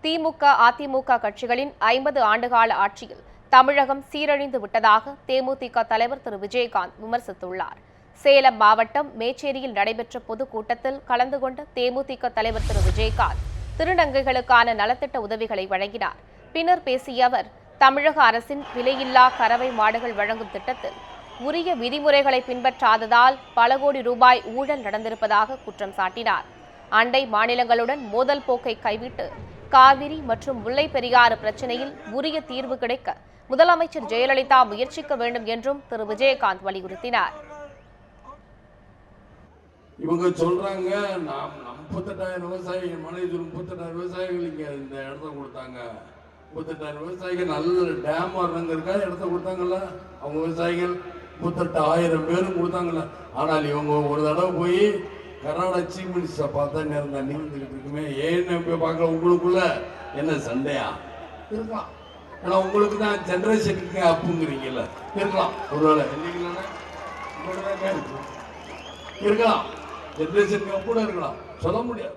திமுக, அதிமுக கட்சிகளின் 50 ஆண்டுகால ஆட்சியில் தமிழகம் சீரழிந்து விட்டதாக தேமுதிக தலைவர் திரு விஜயகாந்த் விமர்சித்துள்ளார். சேலம் மாவட்டம் மேச்சேரியில் நடைபெற்ற பொதுக்கூட்டத்தில் கலந்து கொண்ட தேமுதிக தலைவர் திரு விஜயகாந்த் திருநங்கைகளுக்கான நலத்திட்ட உதவிகளை வழங்கினார். பின்னர் பேசிய அவர், தமிழக அரசின் விலையில்லா கறவை மாடுகள் வழங்கும் திட்டத்தில் உரிய விதிமுறைகளை பின்பற்றாததால் பல கோடி ரூபாய் ஊழல் நடந்திருப்பதாக குற்றம் சாட்டினார். அண்டை மாநிலங்களுடன் மோதல் போக்கை கைவிட்டு காவிரி மற்றும் முல்லை பெரியாறு பிரச்சினையில் உரிய தீர்வு கிடைக்க முதலமைச்சர் ஜெயலலிதா முயற்சிக்க வேண்டும் என்றும் திரு விஜயகாந்த் வலியுறுத்தினார். இவங்க சொல்றாங்க, 38,000 விவசாயிகள், மலையூர் 38,000 விவசாயிகள் இங்க இந்த இடத்த கொடுத்தாங்க. 38,000 விவசாயிகள் நல்ல டேம் வரணுங்கிறக்கா இடத்த கொடுத்தாங்கல்ல. அவங்க விவசாயிகள் 38,000 பேரும் கொடுத்தாங்கல்ல. ஆனால் இவங்க ஒரு தடவை போய் கர்நாடக சீஃப் மினிஸ்டரை பார்த்தா நேரம் தண்ணி வந்துகிட்டு இருக்குமே, ஏன்னு போய் பார்க்க உங்களுக்குள்ள என்ன சண்டையா இருக்கலாம்? ஏன்னா உங்களுக்கு தான் ஜெனரேஷனுக்கு அப்புங்கிறீங்கல்ல, இருக்கலாம். ஒருவேளை இல்லைங்களா இருக்கலாம், ஜெனரேஷனுக்கு கூட இருக்கலாம், சொல்ல முடியாது.